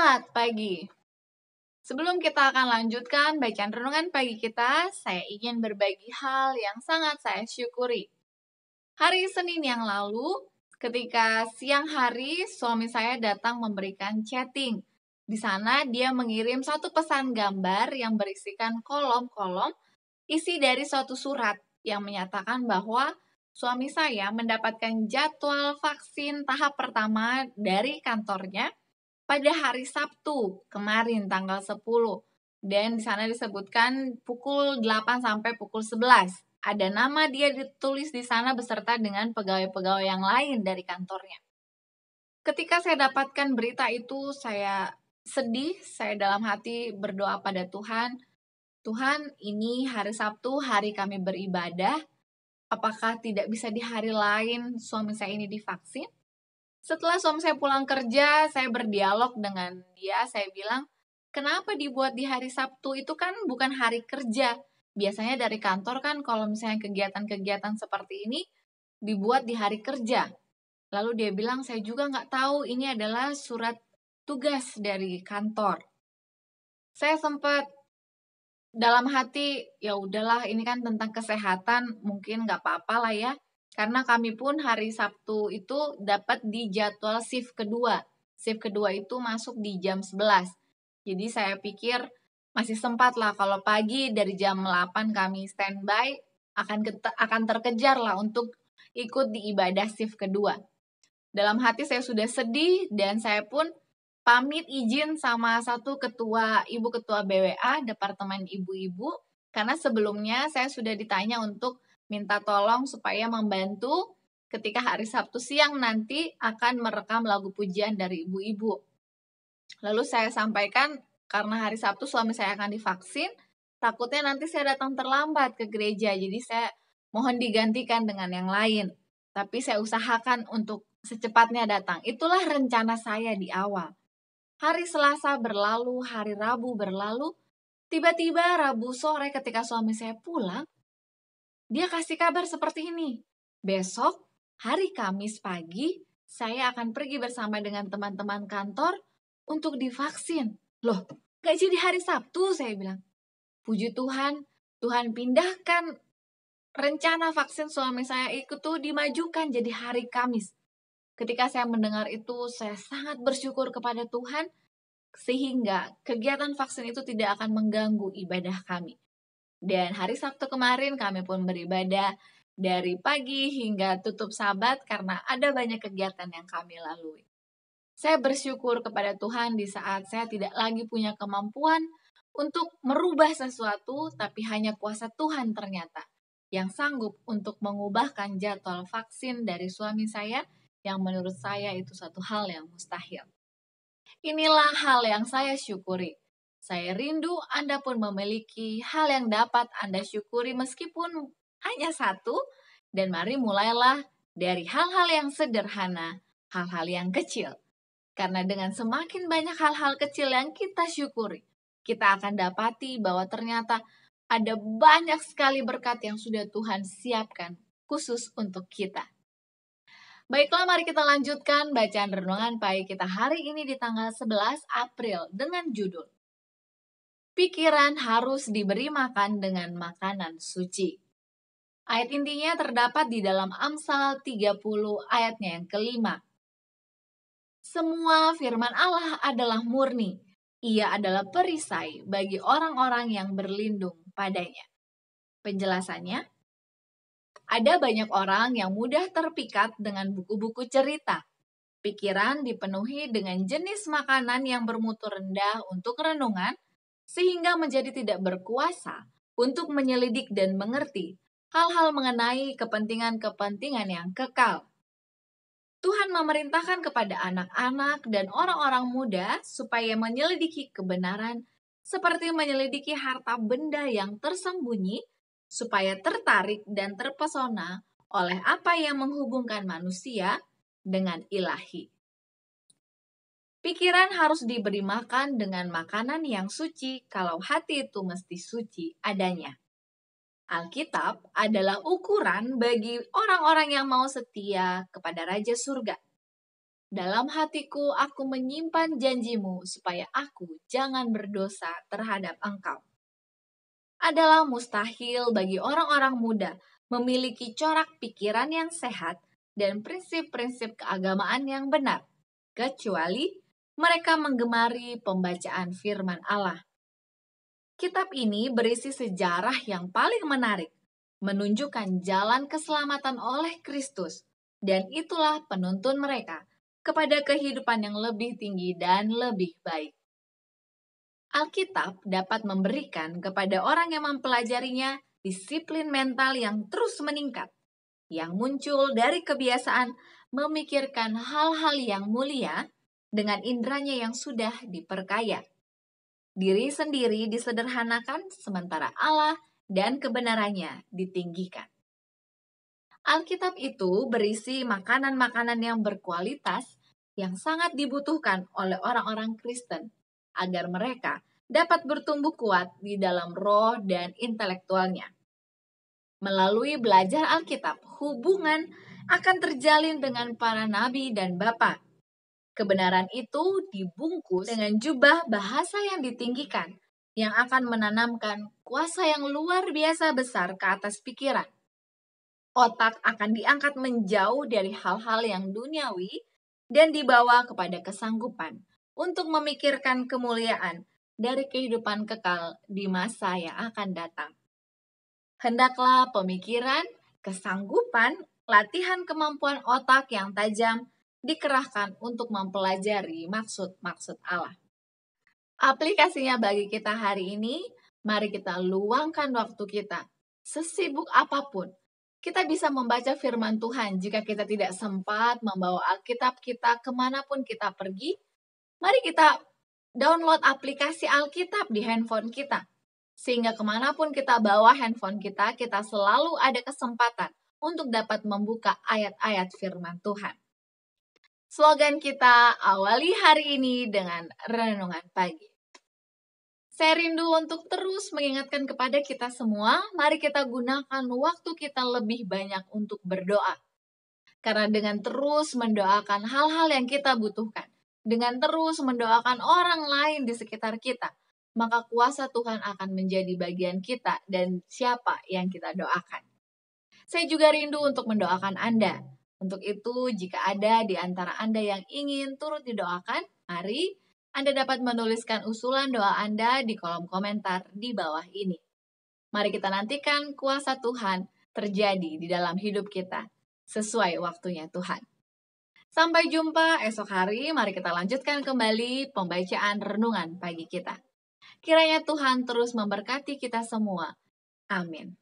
Selamat pagi. Sebelum kita akan lanjutkan bacaan renungan pagi kita, saya ingin berbagi hal yang sangat saya syukuri. Hari Senin yang lalu, ketika siang hari, suami saya datang memberikan chatting. Di sana dia mengirim satu pesan gambar yang berisikan kolom-kolom isi dari suatu surat yang menyatakan bahwa suami saya mendapatkan jadwal vaksin tahap pertama dari kantornya pada hari Sabtu kemarin tanggal 10. Dan di sana disebutkan pukul 8 sampai pukul 11. Ada nama dia ditulis di sana beserta dengan pegawai-pegawai yang lain dari kantornya. Ketika saya dapatkan berita itu, saya sedih, saya dalam hati berdoa pada Tuhan. Tuhan, ini hari Sabtu, hari kami beribadah. Apakah tidak bisa di hari lain suami saya ini divaksin? Setelah suami saya pulang kerja, saya berdialog dengan dia, saya bilang, kenapa dibuat di hari Sabtu? Itu kan bukan hari kerja. Biasanya dari kantor kan kalau misalnya kegiatan-kegiatan seperti ini dibuat di hari kerja. Lalu dia bilang, saya juga nggak tahu ini adalah surat tugas dari kantor. Saya sempat dalam hati, ya udahlah ini kan tentang kesehatan, mungkin nggak apa-apa lah ya. Karena kami pun hari Sabtu itu dapat di jadwal shift kedua. Shift kedua itu masuk di jam 11. Jadi saya pikir masih sempat lah kalau pagi dari jam 8 kami standby akan terkejar lah untuk ikut di ibadah shift kedua. Dalam hati saya sudah sedih dan saya pun pamit izin sama ibu ketua BWA, Departemen Ibu-Ibu, karena sebelumnya saya sudah ditanya untuk minta tolong supaya membantu ketika hari Sabtu siang nanti akan merekam lagu pujian dari ibu-ibu. Lalu saya sampaikan, karena hari Sabtu suami saya akan divaksin, takutnya nanti saya datang terlambat ke gereja, jadi saya mohon digantikan dengan yang lain. Tapi saya usahakan untuk secepatnya datang. Itulah rencana saya di awal. Hari Selasa berlalu, hari Rabu berlalu, tiba-tiba Rabu sore ketika suami saya pulang, dia kasih kabar seperti ini. Besok, hari Kamis pagi, saya akan pergi bersama dengan teman-teman kantor untuk divaksin. Loh, gak jadi hari Sabtu, saya bilang. Puji Tuhan, Tuhan pindahkan rencana vaksin suami saya itu dimajukan jadi hari Kamis. Ketika saya mendengar itu, saya sangat bersyukur kepada Tuhan, sehingga kegiatan vaksin itu tidak akan mengganggu ibadah kami. Dan hari Sabtu kemarin kami pun beribadah dari pagi hingga tutup Sabat karena ada banyak kegiatan yang kami lalui. Saya bersyukur kepada Tuhan di saat saya tidak lagi punya kemampuan untuk merubah sesuatu, tapi hanya kuasa Tuhan ternyata yang sanggup untuk mengubahkan jadwal vaksin dari suami saya yang menurut saya itu satu hal yang mustahil. Inilah hal yang saya syukuri. Saya rindu Anda pun memiliki hal yang dapat Anda syukuri meskipun hanya satu, dan mari mulailah dari hal-hal yang sederhana, hal-hal yang kecil. Karena dengan semakin banyak hal-hal kecil yang kita syukuri, kita akan dapati bahwa ternyata ada banyak sekali berkat yang sudah Tuhan siapkan khusus untuk kita. Baiklah, mari kita lanjutkan bacaan renungan pagi kita hari ini di tanggal 11 April dengan judul Pikiran harus diberi makan dengan makanan suci. Ayat intinya terdapat di dalam Amsal 30 ayatnya yang kelima. Semua firman Allah adalah murni. Ia adalah perisai bagi orang-orang yang berlindung padanya. Penjelasannya, ada banyak orang yang mudah terpikat dengan buku-buku cerita. Pikiran dipenuhi dengan jenis makanan yang bermutu rendah untuk renungan, sehingga menjadi tidak berkuasa untuk menyelidik dan mengerti hal-hal mengenai kepentingan-kepentingan yang kekal. Tuhan memerintahkan kepada anak-anak dan orang-orang muda supaya menyelidiki kebenaran seperti menyelidiki harta benda yang tersembunyi, supaya tertarik dan terpesona oleh apa yang menghubungkan manusia dengan ilahi. Pikiran harus diberi makan dengan makanan yang suci kalau hati itu mesti suci adanya. Alkitab adalah ukuran bagi orang-orang yang mau setia kepada Raja Surga. Dalam hatiku aku menyimpan janjimu supaya aku jangan berdosa terhadap engkau. Adalah mustahil bagi orang-orang muda memiliki corak pikiran yang sehat dan prinsip-prinsip keagamaan yang benar, kecuali mereka menggemari pembacaan firman Allah. Kitab ini berisi sejarah yang paling menarik, menunjukkan jalan keselamatan oleh Kristus, dan itulah penuntun mereka kepada kehidupan yang lebih tinggi dan lebih baik. Alkitab dapat memberikan kepada orang yang mempelajarinya disiplin mental yang terus meningkat, yang muncul dari kebiasaan memikirkan hal-hal yang mulia dengan indranya yang sudah diperkaya. Diri sendiri disederhanakan sementara Allah dan kebenarannya ditinggikan. Alkitab itu berisi makanan-makanan yang berkualitas yang sangat dibutuhkan oleh orang-orang Kristen agar mereka dapat bertumbuh kuat di dalam roh dan intelektualnya. Melalui belajar Alkitab, hubungan akan terjalin dengan para nabi dan bapa. Kebenaran itu dibungkus dengan jubah bahasa yang ditinggikan, yang akan menanamkan kuasa yang luar biasa besar ke atas pikiran. Otak akan diangkat menjauh dari hal-hal yang duniawi dan dibawa kepada kesanggupan untuk memikirkan kemuliaan dari kehidupan kekal di masa yang akan datang. Hendaklah pemikiran, kesanggupan, latihan kemampuan otak yang tajam dikerahkan untuk mempelajari maksud-maksud Allah. Aplikasinya bagi kita hari ini, mari kita luangkan waktu kita. Sesibuk apapun, kita bisa membaca firman Tuhan. Jika kita tidak sempat membawa Alkitab kita kemanapun kita pergi, mari kita download aplikasi Alkitab di handphone kita. Sehingga kemanapun kita bawa handphone kita selalu ada kesempatan untuk dapat membuka ayat-ayat firman Tuhan. Slogan kita, awali hari ini dengan renungan pagi. Saya rindu untuk terus mengingatkan kepada kita semua, mari kita gunakan waktu kita lebih banyak untuk berdoa. Karena dengan terus mendoakan hal-hal yang kita butuhkan, dengan terus mendoakan orang lain di sekitar kita, maka kuasa Tuhan akan menjadi bagian kita dan siapa yang kita doakan. Saya juga rindu untuk mendoakan Anda. Untuk itu, jika ada di antara Anda yang ingin turut didoakan, mari Anda dapat menuliskan usulan doa Anda di kolom komentar di bawah ini. Mari kita nantikan kuasa Tuhan terjadi di dalam hidup kita, sesuai waktunya Tuhan. Sampai jumpa esok hari, mari kita lanjutkan kembali pembacaan renungan pagi kita. Kiranya Tuhan terus memberkati kita semua. Amin.